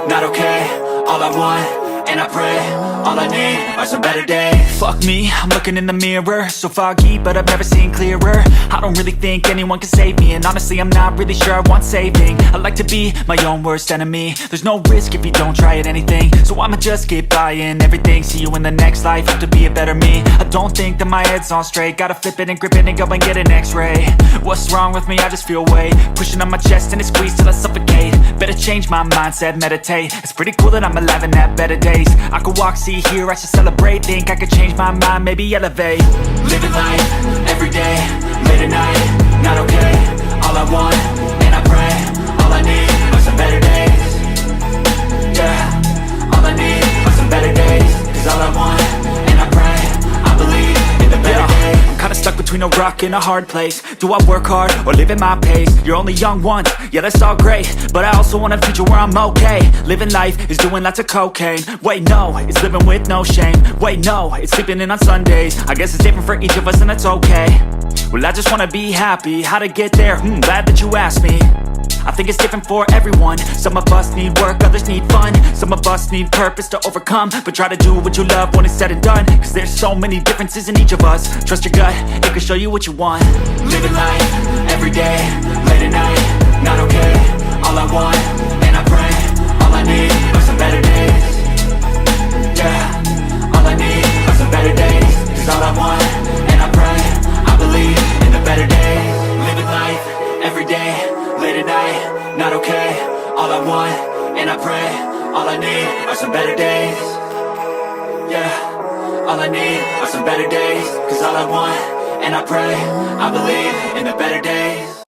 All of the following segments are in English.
not okay. All I want, and I pray, all I need are some better days. Fuck me, I'm looking in the mirror, so foggy, but I've never seen clearer. I don't really think anyone can save me, and honestly I'm not really sure I want saving. I like to be my own worst enemy. There's no risk if you don't try at anything, so I'ma just keep buying everything. See you in the next life, have to be a better me. I don't think that my head's on straight, gotta flip it and grip it and go and get an x-ray. What's wrong with me? I just feel weight pushing on my chest and it squeezes till I suffocate. Better change my mindset, meditate. It's pretty cool that I'm alive and have better days. I could walk, see, hear, I should celebrate. Think I could change my mind, maybe elevate. Living life, everyday, late at night, not okay. All I want, and I pray, all I need are some better days. Yeah, all I need are some better days. Cause all I want, and I pray, I believe in the better days. I'm kinda stuck between a rock and a hard place. Do I work hard or live at my pace? You're only young once, yeah that's all great, but I also want a future where I'm okay. Living life is doing lots of cocaine. Wait no, it's living with no shame. Wait no, it's sleeping in on Sundays. I guess it's different for each of us and that's okay. Well I just wanna be happy, how to get there? Glad that you asked me. I think it's different for everyone. Some of us need work, others need fun. Some of us need purpose to overcome. But try to do what you love when it's said and done. Cause there's so many differences in each of us. Trust your gut, it can show you what you want. Living life, everyday, late at night, not okay. All I want, and I pray, all I need are some better days. Yeah, all I need are some better days. Cause all I want, and I pray, I believe in the better days. Living life, everyday, late at night, not okay. All I want, and I pray, all I need are some better days. Yeah, all I need are some better days. Cause all I want, and I pray, I believe in the better days.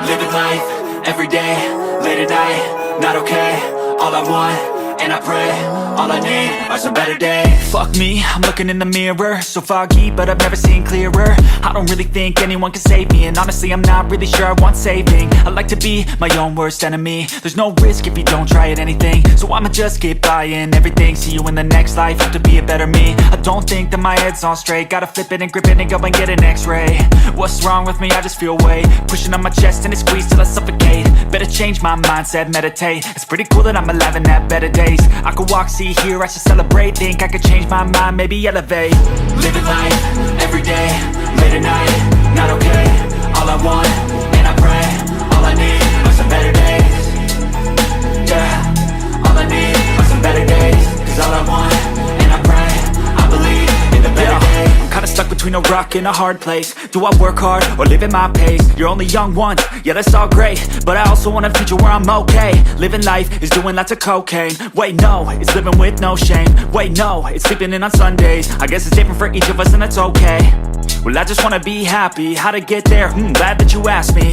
Living life, everyday, late at night, not okay. All I want, and I pray, all I need are some better days. Fuck me, I'm looking in the mirror, so foggy, but I've never seen clearer. I don't really think anyone can save me, and honestly I'm not really sure I want saving. I like to be my own worst enemy. There's no risk if you don't try at anything, so I'ma just keep buying everything. See you in the next life, have to be a better me. I don't think that my head's on straight, gotta flip it and grip it and go and get an x-ray. What's wrong with me? I just feel weight pushing on my chest and it squeezes till I suffocate. Better change my mindset, meditate. It's pretty cool that I'm alive and have better days. I could walk, see, hear, I should celebrate. Think I could change my mind, maybe elevate. Living life, everyday, late at night, not okay. All I want, and I pray, all I need are some better days. Yeah, all I need are some better days. Cause all I want, and I pray, I believe in the better days. I'm kinda stuck between a rock and a hard place. Do I work hard or live at my pace? You're only young once, yeah that's all great, but I also want a future where I'm okay. Living life is doing lots of cocaine. Wait no, it's living with no shame. Wait no, it's sleeping in on Sundays. I guess it's different for each of us and that's okay. Well I just wanna be happy, how to get there? Glad that you asked me.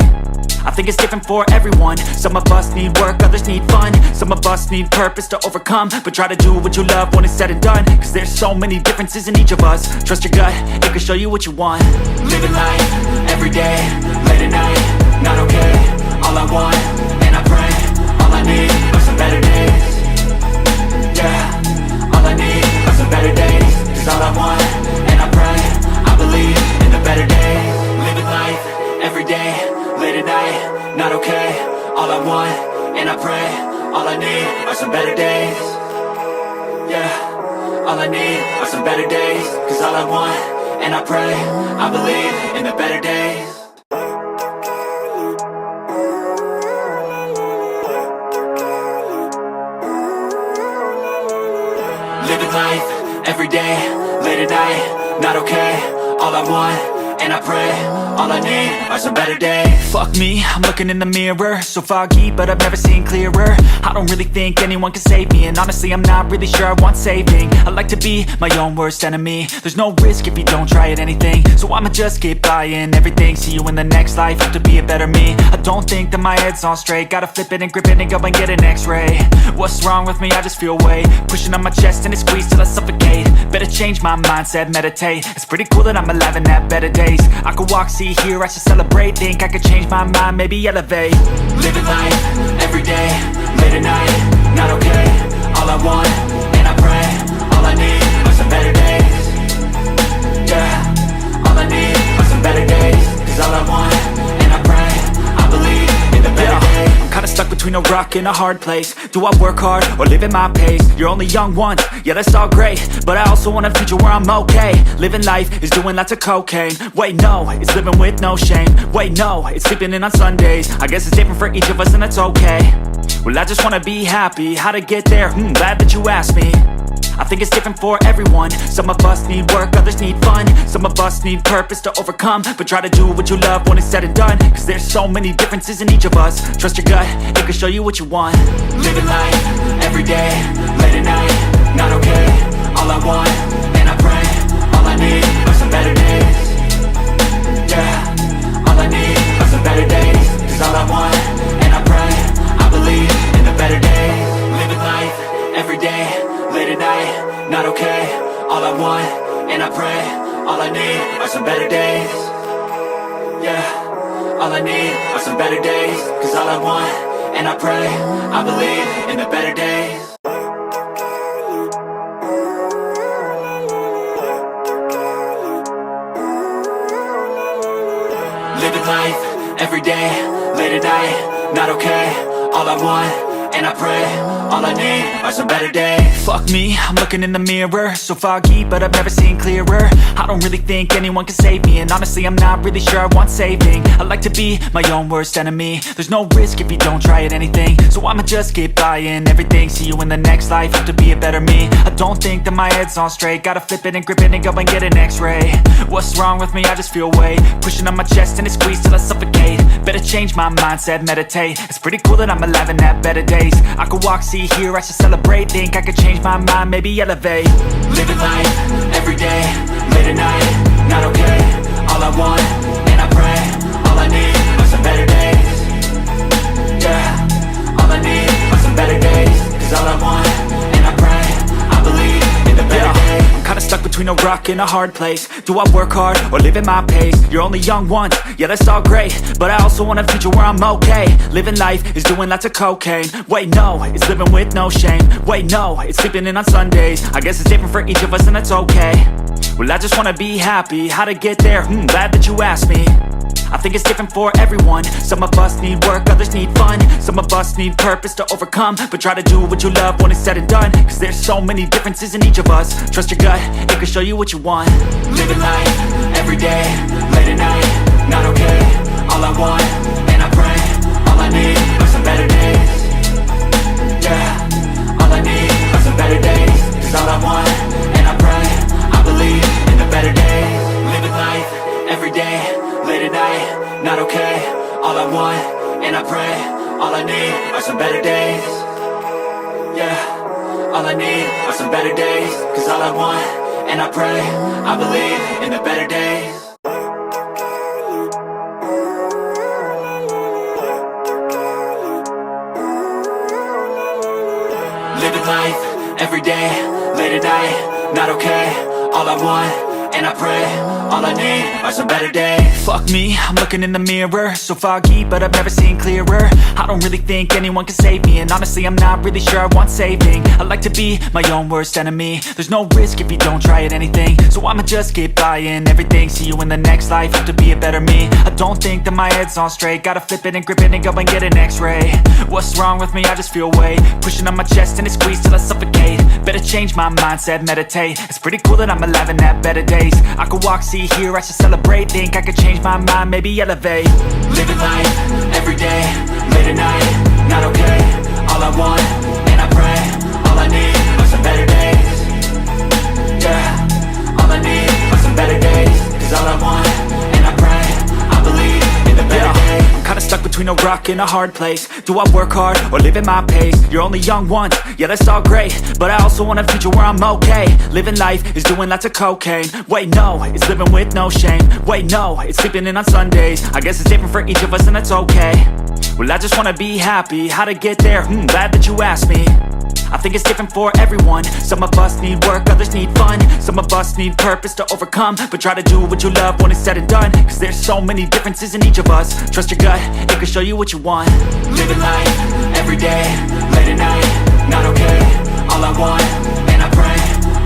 I think it's different for everyone. Some of us need work, others need fun. Some of us need purpose to overcome. But try to do what you love when it's said and done. Cause there's so many differences in each of us. Trust your gut, it can show you what you want. Living life, everyday, late at night, not okay. All I want, and I pray, all I need are some better days. Yeah, all I need are some better days. Cause all I want, and I pray, I believe in the better days. Living life, everyday, late at night, not okay. All I want, and I pray, all I need are some better days. Yeah, all I need are some better days. Cause all I want, and I pray, I believe in the better days. Living life, everyday, late at night, not okay. All I want, and I pray, all I need are some better days. Fuck me, I'm looking in the mirror, so foggy, but I've never seen clearer. I don't really think anyone can save me, and honestly I'm not really sure I want saving. I like to be my own worst enemy. There's no risk if you don't try at anything, so I'ma just keep buying everything. See you in the next life, have to be a better me. I don't think that my head's on straight, gotta flip it and grip it and go and get an x-ray. What's wrong with me? I just feel weight pushing on my chest and it squeezes till I suffocate. Better change my mindset, meditate. It's pretty cool that I'm alive and have better days. I could walk, see, hear, I should celebrate. Think I could change my mind, maybe elevate. Living life, everyday, late at night, not okay. All I want, and I pray, all I need are some better days. Yeah, all I need are some rock in a hard place. Do I work hard or live at my pace? You're only young once, yeah that's all great, but I also want a future where I'm okay. Living life is doing lots of cocaine. Wait no, it's living with no shame. Wait no, it's sleeping in on Sundays. I guess it's different for each of us and that's okay. Well I just wanna be happy, how to get there? Glad that you asked me. I think it's different for everyone. Some of us need work, others need fun. Some of us need purpose to overcome. But try to do what you love when it's said and done, cause there's so many differences in each of us. Trust your gut, it can show you what you want. Living life, everyday, late at night, not okay. All I want, and I pray, all I need are some better days. Yeah, all I need are some better days. Cause all I want, and I pray, I believe in the better days. Living life, everyday, late at night, not okay. All I want, and I pray, all I need are some better days. Yeah, all I need are some better days. Cause all I want, and I pray, I believe in the better days. Living life, everyday, late at night, not okay. All I want, and I pray, all I need are some better days. Fuck me, I'm looking in the mirror, so foggy, but I've never seen clearer. I don't really think anyone can save me, and honestly I'm not really sure I want saving. I like to be my own worst enemy. There's no risk if you don't try at anything, so I'ma just keep buying everything. See you in the next life, have to be a better me. I don't think that my head's on straight, gotta flip it and grip it and go and get an x-ray. What's wrong with me? I just feel weight pushing on my chest and it squeezes till I suffocate. Better change my mindset, meditate. It's pretty cool that I'm alive and have better days. I could walk, see, hear, I should celebrate. Think I could change my mind, maybe elevate. Living life, everyday, late at night, not okay. All I want, and I pray, all I need are some better days. Yeah, all I need are some better days. Cause all I want, and I pray, I believe in the better days. I'm kinda stuck between a rock and a hard place. Do I work hard or live at my pace? You're only young once, yeah that's all great, but I also want a future where I'm okay. Living life is doing lots of cocaine. Wait no, it's living with no shame. Wait no, it's sleeping in on Sundays. I guess it's different for each of us and that's okay. Well I just wanna be happy, how to get there? Glad that you asked me. I think it's different for everyone. Some of us need work, others need fun. Some of us need purpose to overcome. But try to do what you love when it's said and done, cause there's so many differences in each of us. Trust your gut, it can show you what you want. Living life, everyday, late at night, not okay. All I want, and I pray, all I need are some better days. Yeah, all I need are some better days. Cause all I want, and I pray, I believe in the better days. Living life, everyday, late at night, not okay. All I want, and I pray, all I need are some better days. Yeah, all I need are some better days. Cause all I want, and I pray, I believe in the better days. Living life, everyday, late at night, not okay. All I want, and I pray, all I need are some better days. Fuck me, I'm looking in the mirror, so foggy, but I've never seen clearer. I don't really think anyone can save me, and honestly I'm not really sure I want saving. I like to be my own worst enemy. There's no risk if you don't try at anything, so I'ma just keep buying everything. See you in the next life, have to be a better me. I don't think that my head's on straight, gotta flip it and grip it and go and get an x-ray. What's wrong with me? I just feel weight pushing on my chest and it squeezes till I suffocate. Better change my mindset, meditate. It's pretty cool that I'm alive and have better days. I could walk, see, hear, I should celebrate. Think I could change my mind, maybe elevate. Living life, everyday, late at night, not okay. All I want, and I pray, all I need are some better days. Yeah, all I need are some better days. Cause all I want, and I pray, I believe in the better days. I'm kinda stuck between a rock and a hard place. Do I work hard or live at my pace? You're only young once, yeah that's all great, but I also want a future where I'm okay. Living life is doing lots of cocaine. Wait no, it's living with no shame. Wait no, it's sleeping in on Sundays. I guess it's different for each of us and that's okay. Well I just wanna be happy, how to get there? Glad that you asked me. I think it's different for everyone. Some of us need work, others need fun. Some of us need purpose to overcome. But try to do what you love when it's said and done, cause there's so many differences in each of us. Trust your gut, it can show you what you want. Living life, everyday, late at night, not okay. All I want, and I pray,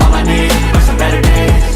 all I need are some better days.